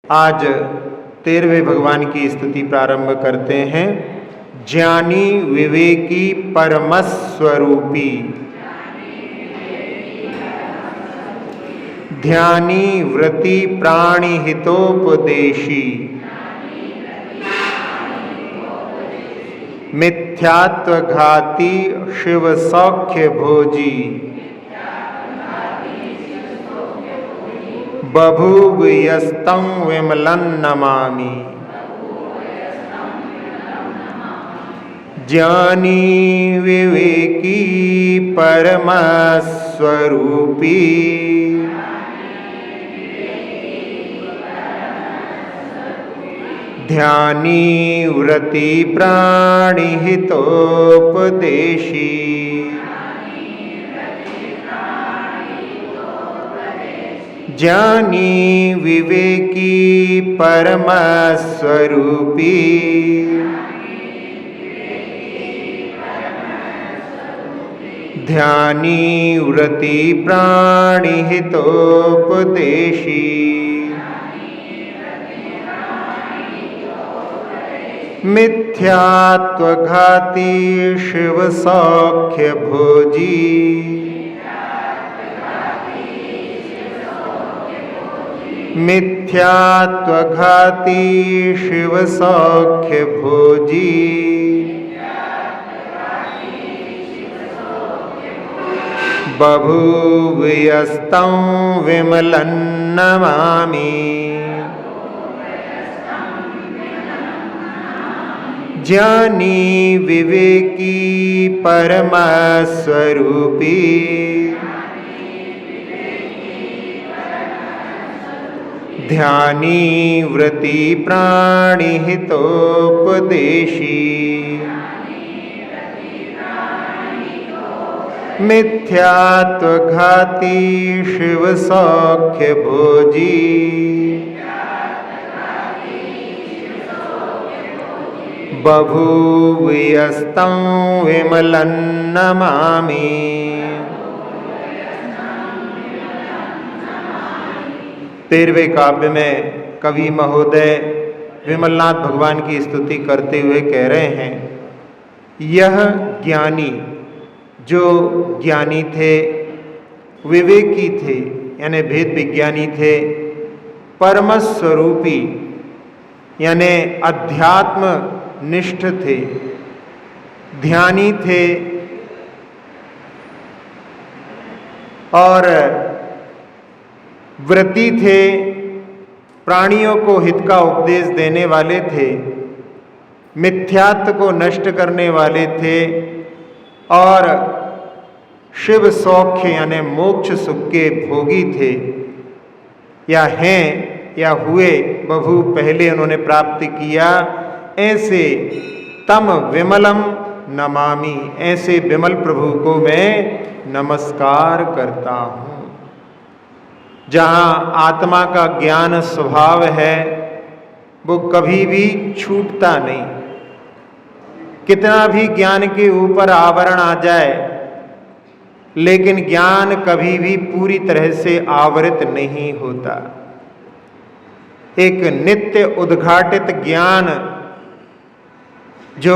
आज 13वें भगवान की स्तुति प्रारंभ करते हैं। ज्ञानी विवेकी परमस्वरूपी, ध्यानी व्रती प्राणी हितोपदेशी, मिथ्यात्वघाती शिव सौख्य भोजी, बभूव यस्तं विमलं नमामि। ज्ञानी विवेकी परमस्वरूपी, ध्यानी व्रती प्राणी हितोपदेशी, ज्ञानी विवेकी परमस्वरूपी, ध्यानी व्रती प्राणी हितोपदेशी, मिथ्यात्वघाती शिव सौख्य भोजी, मिथ्यात्वघाती शिव सौख्य भोजी, बभूव यस्तं विमलं नमामि। ज्ञानी विवेकी परमस्वरूपी, ध्यानी व्रती प्राणी हितोपदेशी, मिथ्यात्वघाती शिव सौख्य भोजी, बभूव यस्तं विमलं नमामि। तेरहवें काव्य में कवि महोदय विमलनाथ भगवान की स्तुति करते हुए कह रहे हैं, यह ज्ञानी जो ज्ञानी थे, विवेकी थे यानी भेद विज्ञानी थे, परमस्वरूपी यानी अध्यात्म निष्ठ थे, ध्यानी थे और व्रती थे, प्राणियों को हित का उपदेश देने वाले थे, मिथ्यात्व को नष्ट करने वाले थे और शिव सौख्य यानी मोक्ष सुख के भोगी थे, या हैं या हुए, बभू पहले उन्होंने प्राप्त किया। ऐसे तम विमलम नमामि, ऐसे विमल प्रभु को मैं नमस्कार करता हूँ। जहाँ आत्मा का ज्ञान स्वभाव है वो कभी भी छूटता नहीं। कितना भी ज्ञान के ऊपर आवरण आ जाए, लेकिन ज्ञान कभी भी पूरी तरह से आवृत नहीं होता। एक नित्य उद्घाटित ज्ञान जो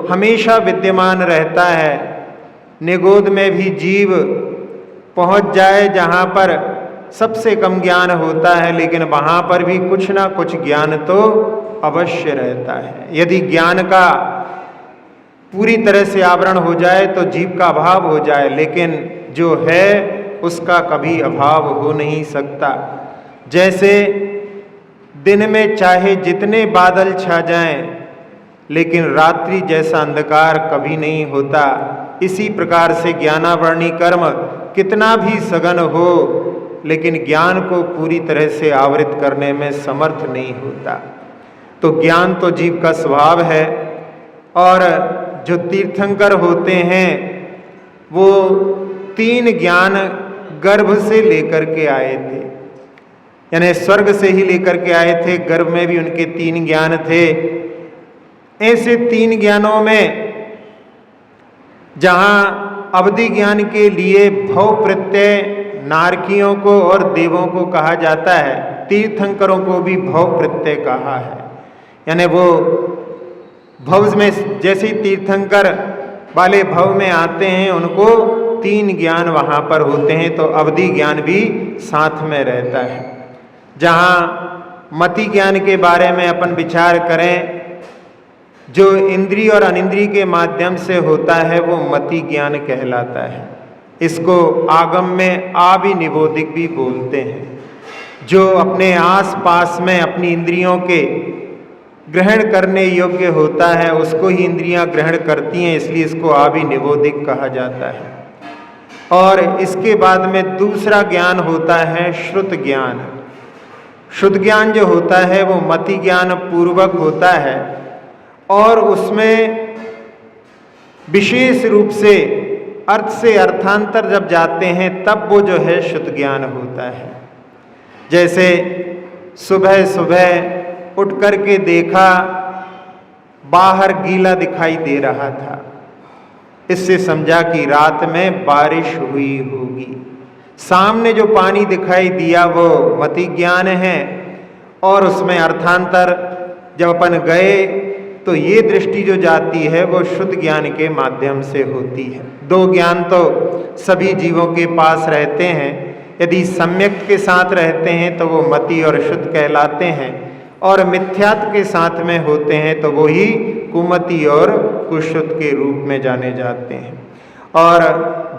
हमेशा विद्यमान रहता है। निगोद में भी जीव पहुंच जाए जहां पर सबसे कम ज्ञान होता है, लेकिन वहां पर भी कुछ ना कुछ ज्ञान तो अवश्य रहता है। यदि ज्ञान का पूरी तरह से आवरण हो जाए तो जीव का अभाव हो जाए, लेकिन जो है उसका कभी अभाव हो नहीं सकता। जैसे दिन में चाहे जितने बादल छा जाएं, लेकिन रात्रि जैसा अंधकार कभी नहीं होता। इसी प्रकार से ज्ञानावरणी कर्म कितना भी सघन हो, लेकिन ज्ञान को पूरी तरह से आवृत करने में समर्थ नहीं होता। तो ज्ञान तो जीव का स्वभाव है। और जो तीर्थंकर होते हैं वो 3 ज्ञान गर्भ से लेकर के आए थे, यानी स्वर्ग से ही लेकर के आए थे। गर्भ में भी उनके 3 ज्ञान थे। ऐसे 3 ज्ञानों में जहाँ अवधि ज्ञान के लिए भव प्रत्यय नारकियों को और देवों को कहा जाता है, तीर्थंकरों को भी भव प्रत्यय कहा है। यानी वो भव में जैसे तीर्थंकर वाले भव में आते हैं उनको 3 ज्ञान वहाँ पर होते हैं, तो अवधि ज्ञान भी साथ में रहता है। जहाँ मति ज्ञान के बारे में अपन विचार करें, जो इंद्रिय और अनिंद्रिय के माध्यम से होता है वो मति ज्ञान कहलाता है। इसको आगम में आविनिबोधिक भी बोलते हैं। जो अपने आस पास में अपनी इंद्रियों के ग्रहण करने योग्य होता है उसको ही इंद्रियां ग्रहण करती हैं, इसलिए इसको आविनिबोधिक कहा जाता है। और इसके बाद में दूसरा ज्ञान होता है श्रुत ज्ञान। शुद्ध ज्ञान जो होता है वो मति ज्ञान पूर्वक होता है और उसमें विशेष रूप से अर्थ से अर्थांतर जब जाते हैं तब वो जो है शुद्ध ज्ञान होता है। जैसे सुबह सुबह उठ करके देखा बाहर गीला दिखाई दे रहा था, इससे समझा कि रात में बारिश हुई होगी। सामने जो पानी दिखाई दिया वो मति ज्ञान है और उसमें अर्थांतर जब अपन गए तो ये दृष्टि जो जाती है वो शुद्ध ज्ञान के माध्यम से होती है। 2 ज्ञान तो सभी जीवों के पास रहते हैं। यदि सम्यक के साथ रहते हैं तो वो मति और शुद्ध कहलाते हैं, और मिथ्यात्व के साथ में होते हैं तो वो ही कुमति और कुशुद्ध के रूप में जाने जाते हैं। और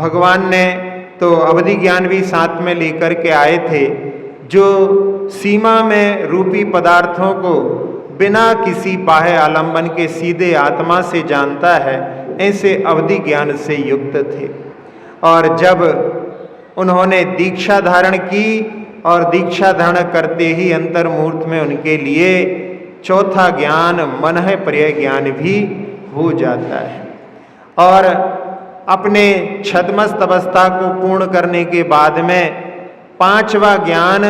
भगवान ने तो अवधि ज्ञान भी साथ में लेकर के आए थे। जो सीमा में रूपी पदार्थों को बिना किसी बाह्य आलंबन के सीधे आत्मा से जानता है, ऐसे अवधि ज्ञान से युक्त थे। और जब उन्होंने दीक्षा धारण की और दीक्षा धारण करते ही अंतर्मूर्त में उनके लिए चौथा ज्ञान मनः पर्यय ज्ञान भी हो जाता है। और अपने छद्मस्त अवस्था को पूर्ण करने के बाद में 5वां ज्ञान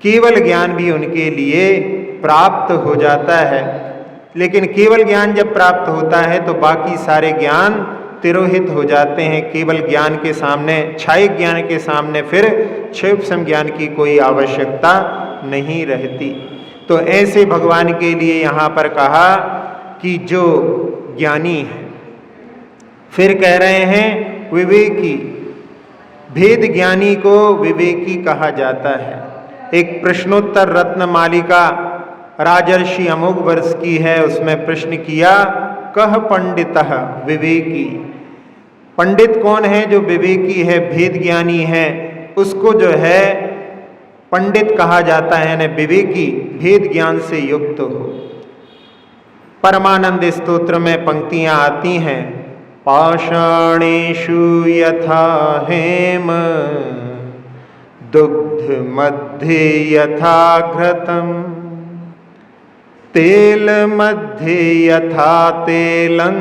केवल ज्ञान भी उनके लिए प्राप्त हो जाता है। लेकिन केवल ज्ञान जब प्राप्त होता है तो बाकी सारे ज्ञान तिरोहित हो जाते हैं। केवल ज्ञान के सामने, क्षयिक ज्ञान के सामने फिर क्षयोपशम ज्ञान की कोई आवश्यकता नहीं रहती। तो ऐसे भगवान के लिए यहाँ पर कहा कि जो ज्ञानी है, फिर कह रहे हैं विवेकी। भेद ज्ञानी को विवेकी कहा जाता है। एक प्रश्नोत्तर रत्न मालिका राजर्षि अमोघ वर्ष की है, उसमें प्रश्न किया कह पंडितः विवेकी। पंडित कौन है? जो विवेकी है, भेद ज्ञानी है, उसको जो है पंडित कहा जाता है। यानी विवेकी भेद ज्ञान से युक्त हो। परमानंद स्तोत्र में पंक्तियां आती हैं, पाषाणेषु यथा हेम दुग्ध मध्ये यथा घृतम तेल मध्ये यथा तेलं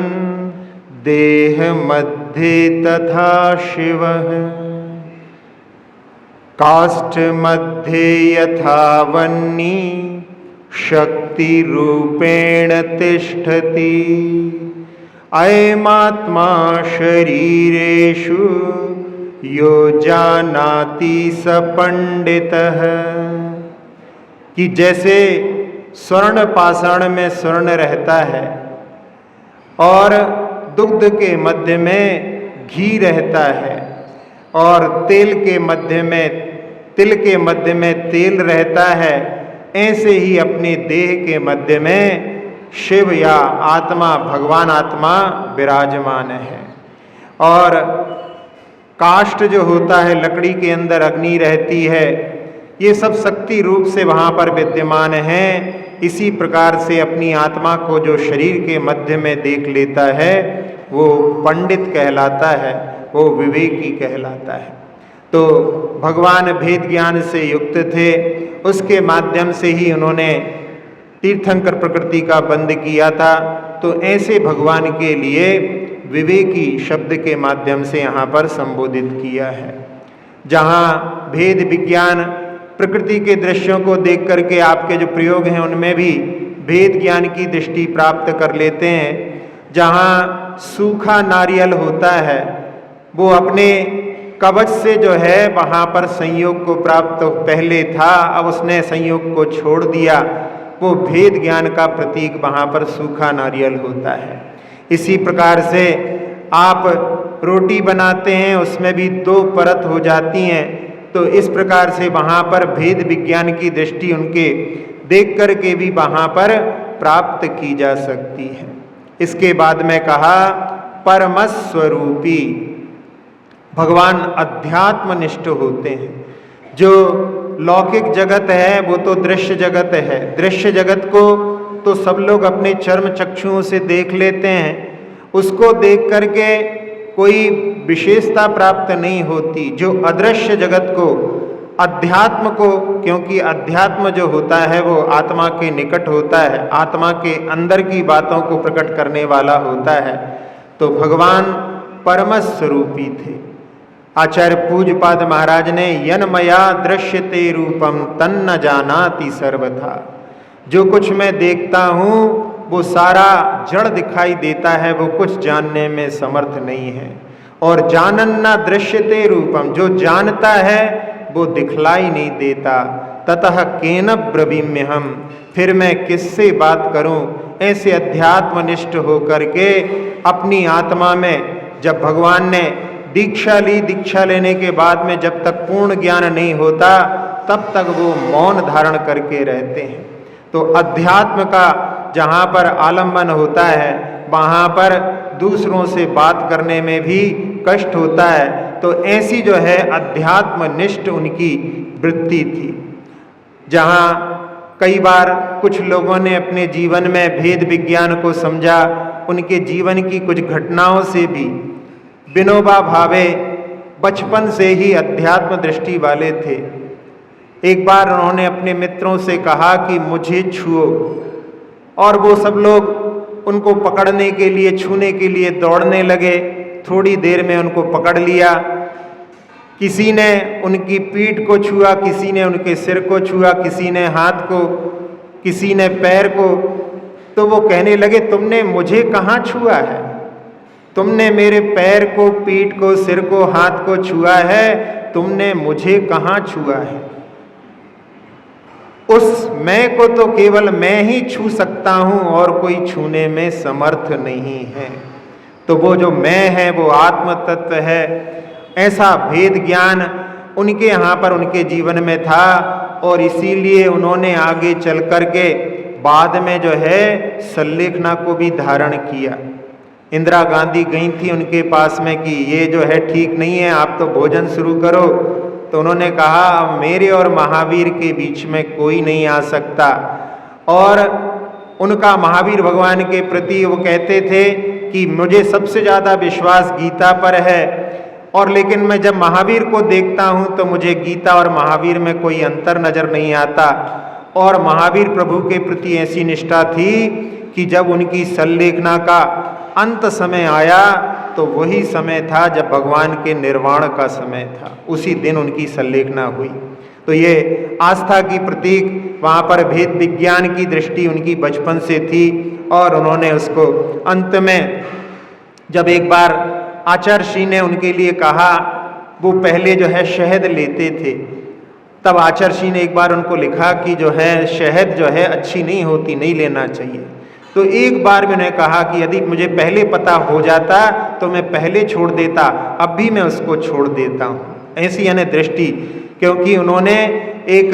देह मध्ये तथा शिवः काष्ठ मध्ये यथा वह्नि शक्ति रूपेण तिष्ठति अयमात्मा शरीरेषु यो जानाति स पंडितः। कि जैसे स्वर्ण पाषाण में स्वर्ण रहता है और दुग्ध के मध्य में घी रहता है और तिल के मध्य में तेल रहता है, ऐसे ही अपने देह के मध्य में शिव या आत्मा, भगवान आत्मा विराजमान है। और काष्ठ जो होता है, लकड़ी के अंदर अग्नि रहती है, ये सब शक्ति रूप से वहाँ पर विद्यमान है। इसी प्रकार से अपनी आत्मा को जो शरीर के मध्य में देख लेता है वो पंडित कहलाता है, वो विवेकी कहलाता है। तो भगवान भेद ज्ञान से युक्त थे, उसके माध्यम से ही उन्होंने तीर्थंकर प्रकृति का बंद किया था। तो ऐसे भगवान के लिए विवेकी शब्द के माध्यम से यहाँ पर संबोधित किया है। जहाँ भेद विज्ञान प्रकृति के दृश्यों को देख करके आपके जो प्रयोग हैं उनमें भी भेद ज्ञान की दृष्टि प्राप्त कर लेते हैं। जहाँ सूखा नारियल होता है वो अपने कवच से जो है वहाँ पर संयोग को प्राप्त पहले था, अब उसने संयोग को छोड़ दिया। वो भेद ज्ञान का प्रतीक वहाँ पर सूखा नारियल होता है। इसी प्रकार से आप रोटी बनाते हैं, उसमें भी 2 परत हो जाती हैं, तो इस प्रकार से वहाँ पर भेद विज्ञान की दृष्टि उनके देख करके भी वहाँ पर प्राप्त की जा सकती है। इसके बाद में कहा परमस्वरूपी, भगवान अध्यात्मनिष्ठ होते हैं। जो लौकिक जगत है वो तो दृश्य जगत है, दृश्य जगत को तो सब लोग अपने चर्म चक्षुओं से देख लेते हैं, उसको देख करके कोई विशेषता प्राप्त नहीं होती। जो अदृश्य जगत को, अध्यात्म को, क्योंकि अध्यात्म जो होता है वो आत्मा के निकट होता है, आत्मा के अंदर की बातों को प्रकट करने वाला होता है, तो भगवान परम स्वरूपी थे। आचार्य पूज्यपाद महाराज ने यन्मया दृश्यते रूपम तन्न जानाति सर्वथा, जो कुछ मैं देखता हूँ वो सारा जड़ दिखाई देता है, वो कुछ जानने में समर्थ नहीं है। और जानन न दृश्यते रूपम, जो जानता है वो दिखलाई नहीं देता। ततः केन ब्रवीम्य हम, फिर मैं किससे बात करूं। ऐसे अध्यात्मनिष्ठ होकर के अपनी आत्मा में, जब भगवान ने दीक्षा ली, दीक्षा लेने के बाद में जब तक पूर्ण ज्ञान नहीं होता तब तक वो मौन धारण करके रहते हैं। तो अध्यात्म का जहाँ पर आलम्बन होता है वहाँ पर दूसरों से बात करने में भी कष्ट होता है। तो ऐसी जो है अध्यात्मनिष्ठ उनकी वृत्ति थी। जहाँ कई बार कुछ लोगों ने अपने जीवन में भेद विज्ञान को समझा, उनके जीवन की कुछ घटनाओं से भी। विनोबा भावे बचपन से ही अध्यात्म दृष्टि वाले थे। एक बार उन्होंने अपने मित्रों से कहा कि मुझे छुओ, और वो सब लोग उनको पकड़ने के लिए, छूने के लिए दौड़ने लगे। थोड़ी देर में उनको पकड़ लिया। किसी ने उनकी पीठ को छुआ, किसी ने उनके सिर को छुआ, किसी ने हाथ को, किसी ने पैर को। तो वो कहने लगे तुमने मुझे कहाँ छुआ है, तुमने मेरे पैर को, पीठ को, सिर को, हाथ को छुआ है, तुमने मुझे कहाँ छुआ है। उस मैं को तो केवल मैं ही छू सकता हूँ और कोई छूने में समर्थ नहीं है। तो वो जो मैं है वो आत्म तत्व है। ऐसा भेद ज्ञान उनके यहाँ पर, उनके जीवन में था, और इसीलिए उन्होंने आगे चल करके बाद में जो है सल्लेखना को भी धारण किया। इंदिरा गांधी गई थी उनके पास में कि ये जो है ठीक नहीं है, आप तो भोजन शुरू करो। तो उन्होंने कहा अब मेरे और महावीर के बीच में कोई नहीं आ सकता। और उनका महावीर भगवान के प्रति वो कहते थे कि मुझे सबसे ज़्यादा विश्वास गीता पर है, और लेकिन मैं जब महावीर को देखता हूँ तो मुझे गीता और महावीर में कोई अंतर नज़र नहीं आता। और महावीर प्रभु के प्रति ऐसी निष्ठा थी कि जब उनकी सल्लेखना का अंत समय आया तो वही समय था जब भगवान के निर्वाण का समय था, उसी दिन उनकी सल्लेखना हुई। तो ये आस्था की प्रतीक, वहाँ पर भेद विज्ञान की दृष्टि उनकी बचपन से थी, और उन्होंने उसको अंत में, जब एक बार आचार्य श्री ने उनके लिए कहा, वो पहले जो है शहद लेते थे, तब आचार्य श्री ने एक बार उनको लिखा कि जो है शहद जो है अच्छी नहीं होती, नहीं लेना चाहिए। तो एक बार मैंने कहा कि यदि मुझे पहले पता हो जाता तो मैं पहले छोड़ देता, अब भी मैं उसको छोड़ देता हूँ। ऐसी यानी दृष्टि, क्योंकि उन्होंने एक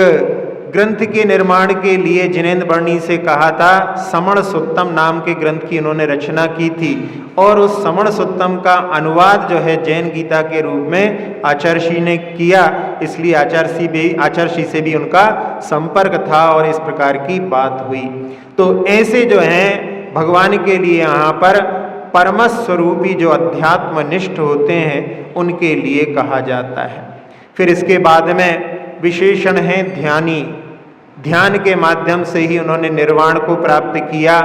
ग्रंथ के निर्माण के लिए जिनेंद्र वर्णी से कहा था, समण सुत्तम नाम के ग्रंथ की उन्होंने रचना की थी, और उस समण सुत्तम का अनुवाद जो है जैन गीता के रूप में आचार्य श्री ने किया। इसलिए आचार्य श्री से भी उनका संपर्क था और इस प्रकार की बात हुई। तो ऐसे जो हैं भगवान के लिए यहाँ पर परम स्वरूपी जो अध्यात्मनिष्ठ होते हैं उनके लिए कहा जाता है। फिर इसके बाद में विशेषण है ध्यानी। ध्यान के माध्यम से ही उन्होंने निर्वाण को प्राप्त किया।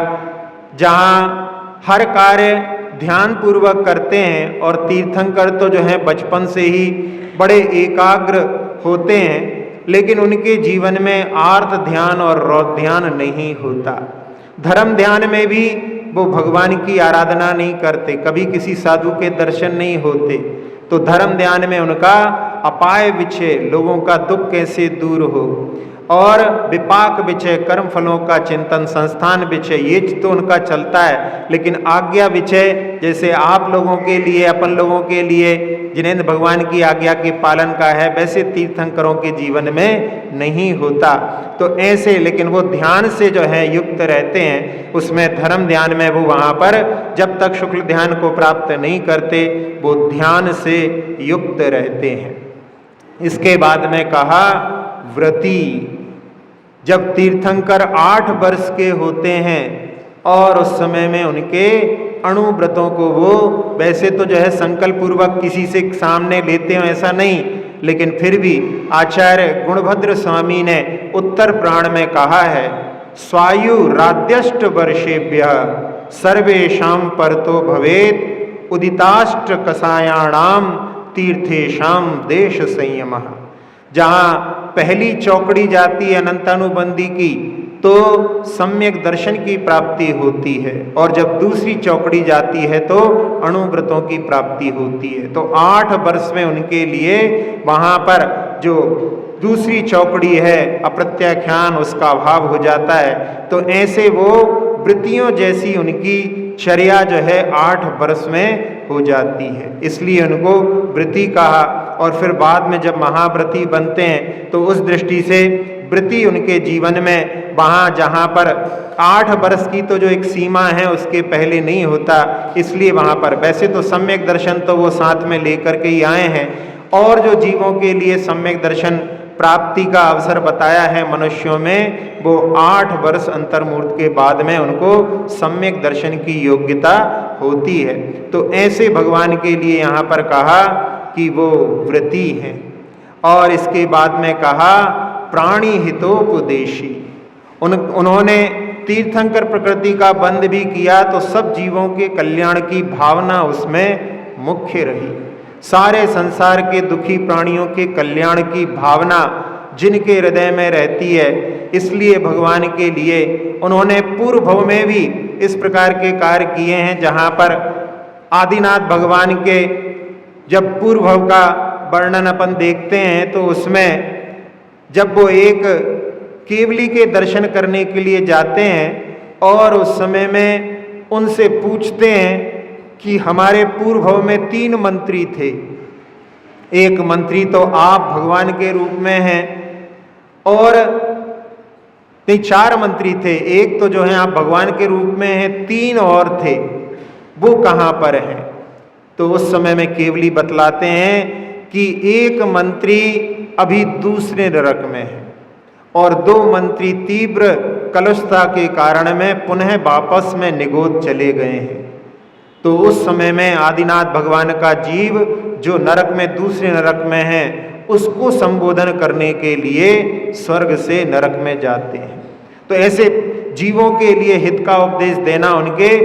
जहाँ हर कार्य ध्यान पूर्वक करते हैं, और तीर्थंकर तो जो है बचपन से ही बड़े एकाग्र होते हैं, लेकिन उनके जीवन में आर्त ध्यान और रौद्र ध्यान नहीं होता। धर्म ध्यान में भी वो भगवान की आराधना नहीं करते, कभी किसी साधु के दर्शन नहीं होते, तो धर्म ध्यान में उनका अपाय विषय, लोगों का दुख कैसे दूर हो, और विपाक विषय, कर्म फलों का चिंतन, संस्थान विषय, ये तो उनका चलता है। लेकिन आज्ञा विषय, जैसे आप लोगों के लिए, अपन लोगों के लिए जिनेंद्र भगवान की आज्ञा के पालन का है, वैसे तीर्थंकरों के जीवन में नहीं होता। तो ऐसे, लेकिन वो ध्यान से जो है युक्त रहते हैं, उसमें धर्म ध्यान में वो वहाँ पर जब तक शुक्ल ध्यान को प्राप्त नहीं करते, वो ध्यान से युक्त रहते हैं। इसके बाद में कहा व्रती, जब तीर्थंकर 8 वर्ष के होते हैं और उस समय में उनके अणुव्रतों को वो वैसे तो जो है संकल्प पूर्वक किसी से सामने लेते हो ऐसा नहीं, लेकिन फिर भी आचार्य गुणभद्र स्वामी ने उत्तर प्राण में कहा है, स्वायु राध्यष्ट वर्षेभ्य सर्वेषां परतो भवेत उदिताष्ट कसायाणाम तीर्थेषाम देश संयमः। जहाँ पहली चौकड़ी जाती है अनंतानुबंधी की, तो सम्यक दर्शन की प्राप्ति होती है, और जब दूसरी चौकड़ी जाती है तो अणुव्रतों की प्राप्ति होती है। तो 8 वर्ष में उनके लिए वहाँ पर जो दूसरी चौकड़ी है अप्रत्याख्यान, उसका अभाव हो जाता है। तो ऐसे वो वृत्तियों जैसी उनकी चर्या जो है 8 वर्ष में हो जाती है, इसलिए उनको वृत्ति कहा। और फिर बाद में जब महाव्रती बनते हैं तो उस दृष्टि से वृत्ति उनके जीवन में वहाँ जहाँ पर 8 वर्ष की तो जो एक सीमा है उसके पहले नहीं होता, इसलिए वहाँ पर वैसे तो सम्यक दर्शन तो वो साथ में लेकर के ही आए हैं, और जो जीवों के लिए सम्यक दर्शन प्राप्ति का अवसर बताया है मनुष्यों में, वो 8 वर्ष अंतर्मूर्त के बाद में उनको सम्यक दर्शन की योग्यता होती है। तो ऐसे भगवान के लिए यहाँ पर कहा कि वो व्रती हैं। और इसके बाद में कहा प्राणी हितोपदेशी, उन्होंने तीर्थंकर प्रकृति का बंद भी किया तो सब जीवों के कल्याण की भावना उसमें मुख्य रही। सारे संसार के दुखी प्राणियों के कल्याण की भावना जिनके हृदय में रहती है, इसलिए भगवान के लिए उन्होंने पूर्व भव में भी इस प्रकार के कार्य किए हैं, जहाँ पर आदिनाथ भगवान के जब पूर्व भव का वर्णन अपन देखते हैं तो उसमें जब वो एक केवली के दर्शन करने के लिए जाते हैं और उस समय में उनसे पूछते हैं कि हमारे पूर्व भव में 3 मंत्री थे, एक मंत्री तो आप भगवान के रूप में हैं, और नहीं 4 मंत्री थे, एक तो जो है आप भगवान के रूप में हैं, 3 और थे, वो कहाँ पर हैं? तो उस समय में केवली बतलाते हैं कि एक मंत्री अभी दूसरे नरक में है और 2 मंत्री तीव्र कलुषता के कारण में पुनः वापस में निगोद चले गए हैं। तो उस समय में आदिनाथ भगवान का जीव जो नरक में, दूसरे नरक में है, उसको संबोधन करने के लिए स्वर्ग से नरक में जाते हैं। तो ऐसे जीवों के लिए हित का उपदेश देना उनके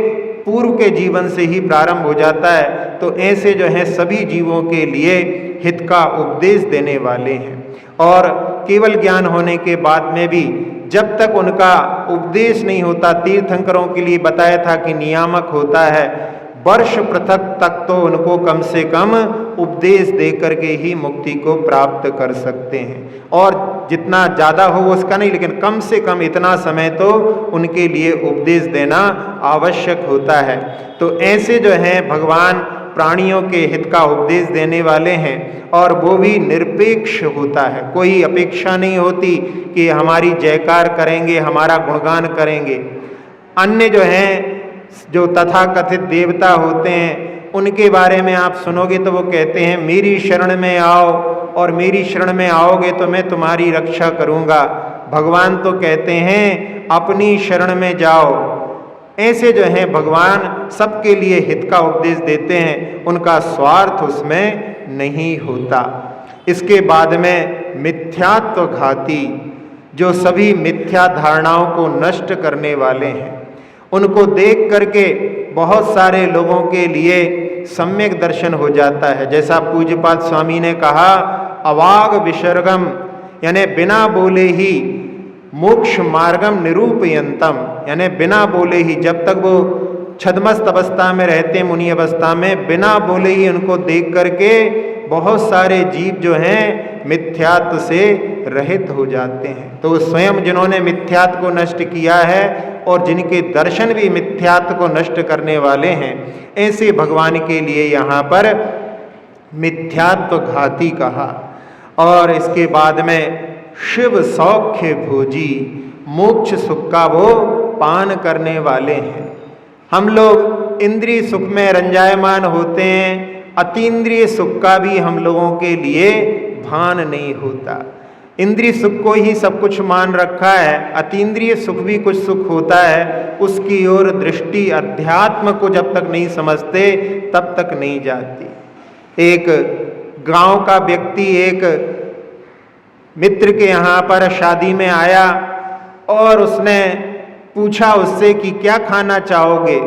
पूर्व के जीवन से ही प्रारंभ हो जाता है। तो ऐसे जो है सभी जीवों के लिए हित का उपदेश देने वाले हैं। और केवल ज्ञान होने के बाद में भी जब तक उनका उपदेश नहीं होता, तीर्थंकरों के लिए बताया था कि नियामक होता है, वर्ष पृथक तक तो उनको कम से कम उपदेश दे करके ही मुक्ति को प्राप्त कर सकते हैं। और जितना ज़्यादा हो उसका नहीं, लेकिन कम से कम इतना समय तो उनके लिए उपदेश देना आवश्यक होता है। तो ऐसे जो हैं भगवान प्राणियों के हित का उपदेश देने वाले हैं, और वो भी निरपेक्ष होता है, कोई अपेक्षा नहीं होती कि हमारी जयकार करेंगे, हमारा गुणगान करेंगे। अन्य जो हैं, जो तथाकथित देवता होते हैं, उनके बारे में आप सुनोगे तो वो कहते हैं मेरी शरण में आओ, और मेरी शरण में आओगे तो मैं तुम्हारी रक्षा करूँगा। भगवान तो कहते हैं अपनी शरण में जाओ। ऐसे जो हैं भगवान सबके लिए हित का उपदेश देते हैं, उनका स्वार्थ उसमें नहीं होता। इसके बाद में मिथ्यात्व घाती, जो सभी मिथ्या धारणाओं को नष्ट करने वाले हैं, उनको देख करके बहुत सारे लोगों के लिए सम्यक दर्शन हो जाता है। जैसा पूज्यपाद स्वामी ने कहा, अवाग विसर्गम, यानी बिना बोले ही मोक्ष मार्गम निरूपयंतम, यानी बिना बोले ही जब तक वो छद्मस्त अवस्था में रहते, मुनि अवस्था में, बिना बोले ही उनको देख करके बहुत सारे जीव जो हैं मिथ्यात्व से रहित हो जाते हैं। तो स्वयं जिन्होंने मिथ्यात्व को नष्ट किया है और जिनके दर्शन भी मिथ्यात्व को नष्ट करने वाले हैं, ऐसे भगवान के लिए यहाँ पर मिथ्यात्व घाती कहा। और इसके बाद में शिव सौख्य भोजी, मोक्ष सुख का वो पान करने वाले हैं। हम लोग इंद्रिय सुख में रंजायमान होते हैं, अतीन्द्रिय सुख का भी हम लोगों के लिए भान नहीं होता। इंद्रिय सुख को ही सब कुछ मान रखा है, अतीन्द्रिय सुख भी कुछ सुख होता है, उसकी ओर दृष्टि अध्यात्म को जब तक नहीं समझते तब तक नहीं जाती। एक गांव का व्यक्ति एक मित्र के यहाँ पर शादी में आया और उसने पूछा उससे कि क्या खाना चाहोगे।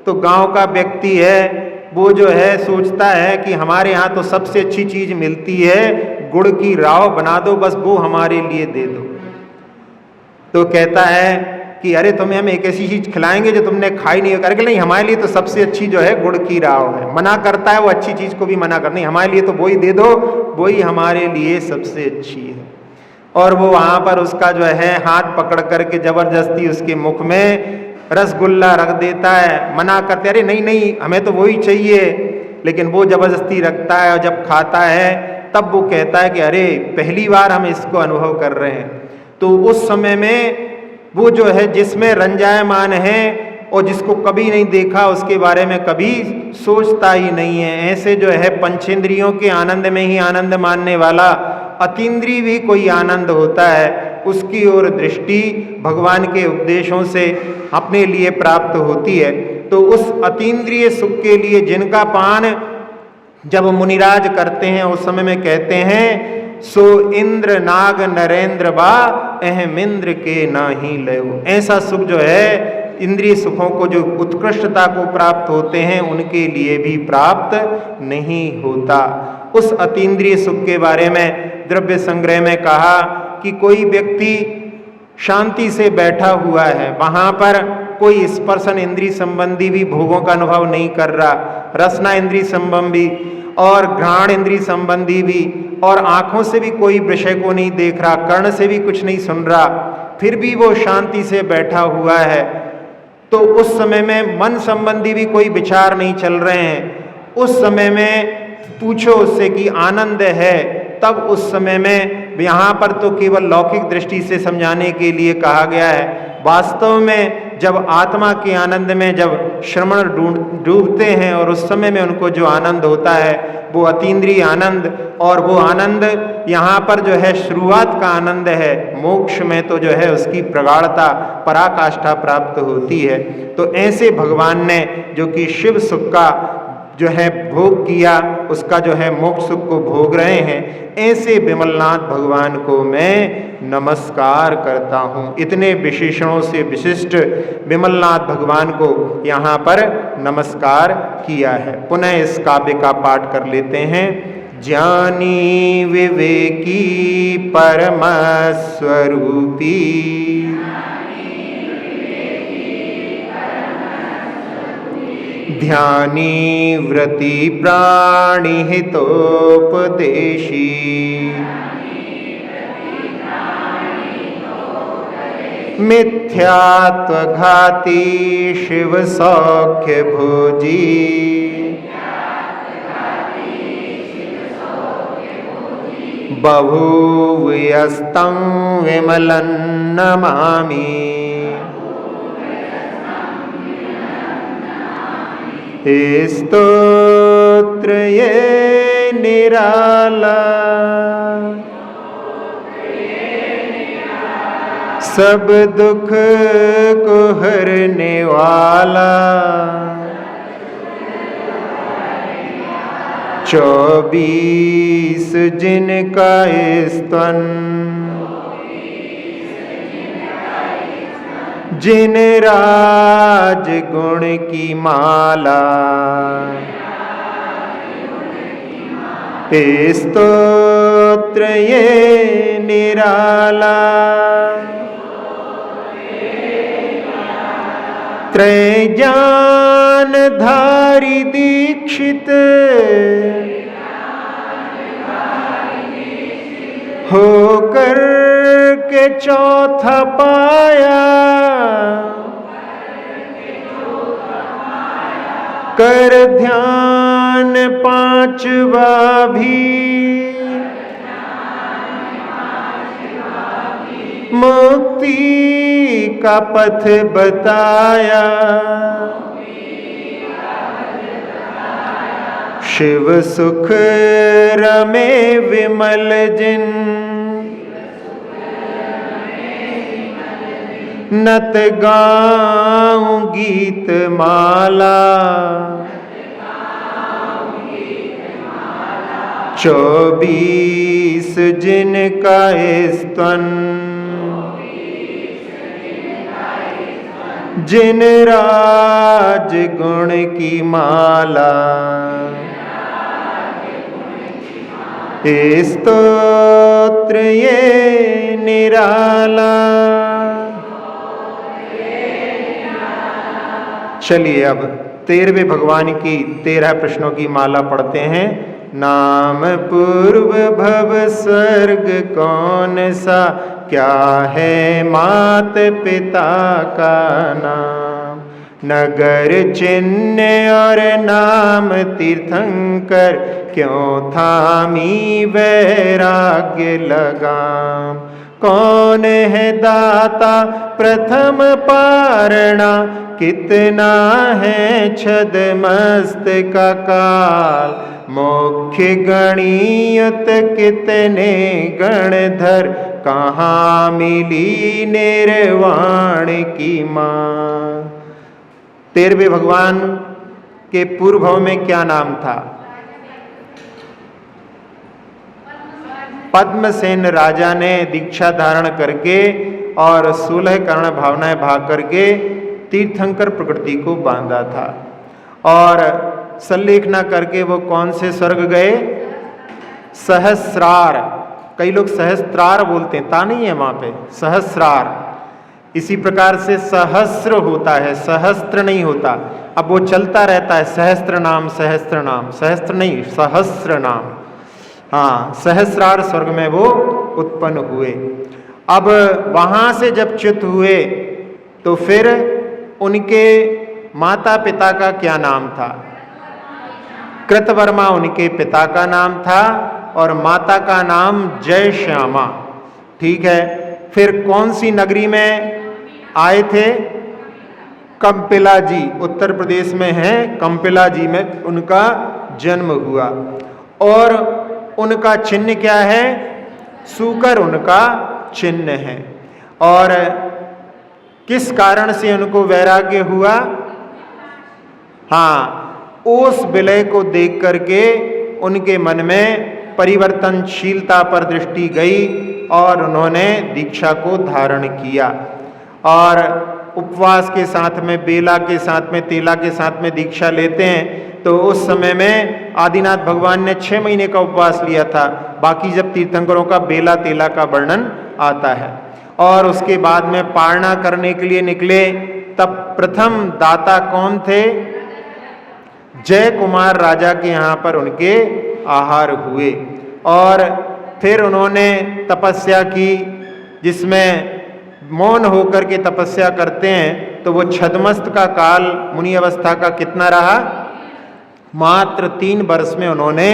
तो गांव का व्यक्ति है वो जो है सोचता है कि हमारे यहाँ तो सबसे अच्छी चीज मिलती है, गुड़ की राव बना दो, बस वो हमारे लिए दे दो। तो कहता है कि अरे तुम्हें हम एक ऐसी चीज खिलाएंगे जो तुमने खाई नहीं। करके नहीं, हमारे लिए तो सबसे अच्छी जो है गुड़ की राव है। मना करता है, वो अच्छी चीज को भी मना कर, नहीं हमारे लिए तो वही दे दो, वही हमारे लिए सबसे अच्छी है। और वो वहां पर उसका जो है हाथ पकड़ करके जबरदस्ती उसके मुख में रसगुल्ला रख देता है। मना करते, अरे नहीं नहीं हमें तो वही चाहिए, लेकिन वो जबरदस्ती रखता है। और जब खाता है तब वो कहता है कि अरे पहली बार हम इसको अनुभव कर रहे हैं। तो उस समय में वो जो है जिसमें रंजायमान है और जिसको कभी नहीं देखा उसके बारे में कभी सोचता ही नहीं है। ऐसे जो है पंचेंद्रियों के आनंद में ही आनंद मानने वाला अतीन्द्रिय भी कोई आनंद होता है, उसकी ओर दृष्टि भगवान के उपदेशों से अपने लिए प्राप्त होती है। तो उस अतीन्द्रिय सुख के लिए जिनका पान जब मुनिराज करते हैं उस समय में कहते हैं सो इंद्र नाग नरेंद्र बा अहम इंद्र के नाही लयो। ऐसा सुख जो है इंद्रिय सुखों को जो उत्कृष्टता को प्राप्त होते हैं उनके लिए भी प्राप्त नहीं होता। उस अतीन्द्रिय सुख के बारे में द्रव्य संग्रह में कहा कि कोई व्यक्ति शांति से बैठा हुआ है, वहां पर कोई स्पर्शन इंद्रिय संबंधी भी भोगों का अनुभव नहीं कर रहा, रसना इंद्रिय संबंधी और घ्राण इंद्रिय संबंधी भी, और आंखों से भी कोई विषय को नहीं देख रहा, कर्ण से भी कुछ नहीं सुन रहा, फिर भी वो शांति से बैठा हुआ है। तो उस समय में मन संबंधी भी कोई विचार नहीं चल रहे हैं। उस समय में पूछो उससे कि आनंद है, तब उस समय में यहाँ पर तो केवल लौकिक दृष्टि से समझाने के लिए कहा गया है। वास्तव में जब आत्मा के आनंद में जब श्रवण डूबते हैं और उस समय में उनको जो आनंद होता है वो अतीन्द्रिय आनंद, और वो आनंद यहाँ पर जो है शुरुआत का आनंद है। मोक्ष में तो जो है उसकी प्रगाढ़ता पराकाष्ठा प्राप्त होती है। तो ऐसे भगवान ने जो कि शिव सुख का जो है भोग किया, उसका जो है मोक्ष सुख को भोग रहे हैं, ऐसे विमलनाथ भगवान को मैं नमस्कार करता हूँ। इतने विशेषणों से विशिष्ट विमलनाथ भगवान को यहाँ पर नमस्कार किया है। पुनः इस काव्य का पाठ कर लेते हैं। ज्ञानी विवेकी परम स्वरूपी, ध्यानी व्रति प्राणि हितोपदेशी, मिथ्यात्व घाती शिव सौख्य भोजी, बभूव यस्तं विमलं नमामि। स्तोत्र ये निराला, सब दुख को हरने वाला, 24 जिनका स्तन, जिन राज गुण की माला, स्तोत्र ये निराला, त्रय ज्ञान धारी दीक्षित होकर के चौथा पाया, कर ध्यान पांचवा भी, मुक्ति का पथ बताया। शिव सुख रमे विमल जिन, नत गाऊं गीत माला। 24 जिनका स्तन, जिन राज गुण की माला। स्तोत्र ये निराला। चलिए अब 13वें भगवान की 13 प्रश्नों की माला पढ़ते हैं। नाम पूर्व भव स्वर्ग कौन सा, क्या है मात पिता का नाम। नगर चिन्ह और नाम तीर्थंकर, क्यों थामी वैराग्य लगाम। कौन है दाता प्रथम पारणा, कितना है छदमस्त का काल। मुख्य गणियत कितने गणधर, कहाँ मिली निर्वाण की माँ। 13वें भगवान के पूर्व में क्या नाम था? पद्मसेन राजा ने दीक्षा धारण करके और 16 कर्ण भावनाएं भाग करके तीर्थंकर प्रकृति को बांधा था। और सल्लेखना करके वो कौन से स्वर्ग गए? सहस्रार। कई लोग सहस्त्रार बोलते हैं, ता नहीं है वहां पे, सहस्रार। इसी प्रकार से सहस्र होता है, सहस्त्र नहीं होता। अब वो चलता रहता है, सहस्त्र नाम, सहस्त्र नाम, सहस्त्र नहीं, सहस्र नाम। हाँ, सहस्रार स्वर्ग में वो उत्पन्न हुए। अब वहां से जब च्युत हुए तो फिर उनके माता पिता का क्या नाम था? कृतवर्मा उनके पिता का नाम था और माता का नाम जय श्यामा। ठीक है, फिर कौन सी नगरी में आए थे? कंपिला जी, उत्तर प्रदेश में है, कंपिला जी में उनका जन्म हुआ। और उनका चिन्ह क्या है? सूकर उनका चिन्ह है। और किस कारण से उनको वैराग्य हुआ? हाँ, ओस विलय को देख करके उनके मन में परिवर्तनशीलता पर दृष्टि गई और उन्होंने दीक्षा को धारण किया। और उपवास के साथ में, बेला के साथ में, तेला के साथ में दीक्षा लेते हैं। तो उस समय में आदिनाथ भगवान ने 6 महीने का उपवास लिया था। बाकी जब तीर्थंकरों का बेला तेला का वर्णन आता है। और उसके बाद में पारणा करने के लिए निकले, तब प्रथम दाता कौन थे? जय कुमार राजा के यहाँ पर उनके आहार हुए। और फिर उन्होंने तपस्या की, जिसमें मौन होकर के तपस्या करते हैं। तो वो छद्मस्त का काल मुनि अवस्था का कितना रहा? मात्र 3 वर्ष में उन्होंने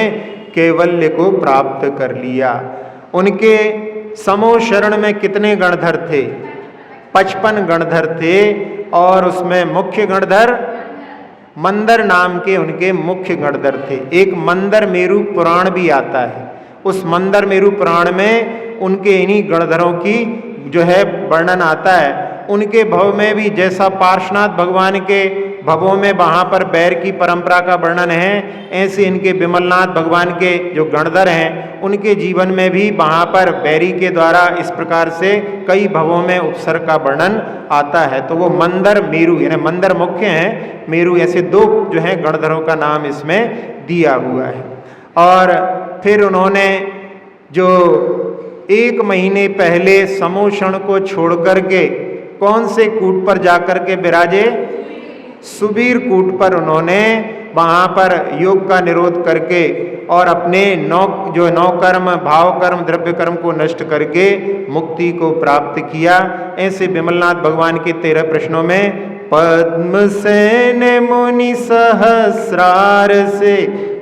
कैवल्य को प्राप्त कर लिया। उनके समो शरण में कितने गणधर थे? 55 गणधर थे। और उसमें मुख्य गणधर मंदर नाम के उनके मुख्य गणधर थे। एक मंदर मेरु पुराण भी आता है। उस मंदर मेरु पुराण में उनके इन्हीं गणधरों की जो है वर्णन आता है। उनके भव में भी जैसा पार्श्वनाथ भगवान के भवों में वहाँ पर बैर की परंपरा का वर्णन है, ऐसे इनके विमलनाथ भगवान के जो गणधर हैं उनके जीवन में भी वहाँ पर बैरी के द्वारा इस प्रकार से कई भवों में उपसर्ग का वर्णन आता है। तो वो मंदर मेरु, यानी मंदर मुख्य हैं, मेरु ऐसे 2 जो हैं गणधरों का नाम इसमें दिया हुआ है। और फिर उन्होंने जो 1 महीने पहले समोषण को छोड़ करके कौन से कूट पर जाकर के विराजे? सुबीर कूट पर उन्होंने वहाँ पर योग का निरोध करके और अपने जो नौकर्म, भाव कर्म, द्रव्य कर्म को नष्ट करके मुक्ति को प्राप्त किया। ऐसे विमलनाथ भगवान के 13 प्रश्नों में पद्मसेन मुनि सहस्रार से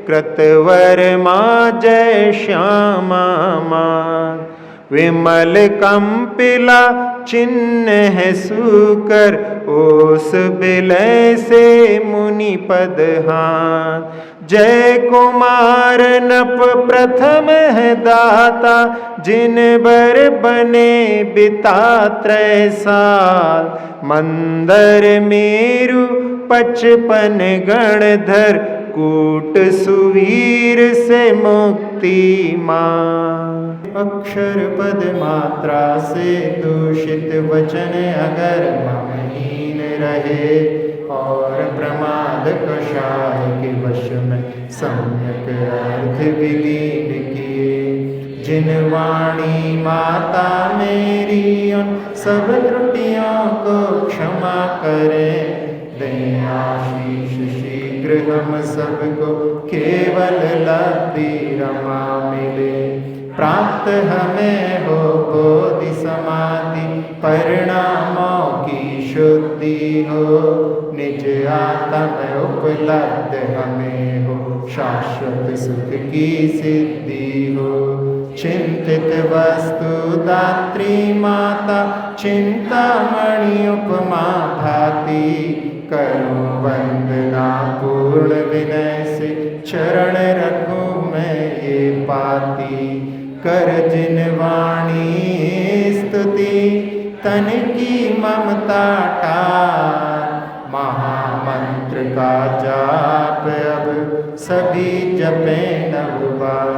कृतवर्मा जय श्यामा मान, विमल कंपिला चिन्ह है सुकर, ओस विलय से मुनि पद हाथ, जय कुमार नप प्रथम है दाता, जिन बर बने बिता 3 साल, मंदर मेरु 55 गणधर, कूट सुवीर से मुक्ति मान। अक्षर पद मात्रा से दूषित वचन अगर ममहीन रहे, और प्रमाद कषाय के वश में सम्यक अर्थ विलीन किए, जिन वाणी माता मेरी उन सब त्रुटियों को क्षमा करें, दें आशीष शीघ्र हम सबको केवल लब्धि रमा मिले, प्राप्त हमें हो बोधि समाधि, परिणामों की शुद्धि हो, निज आत्म उपलब्ध हमें हो, शाश्वत सुख की सिद्धि हो। चिंतित वस्तु दात्री माता, चिंतामणि उपमा भाती, करूं वंदना पूर्ण विनय से, चरण रखूं मैं ये पाती, कर जिन वाणी स्तुति, तन की ममता टार, महामंत्र का जाप अब सभी जपे 9 बार,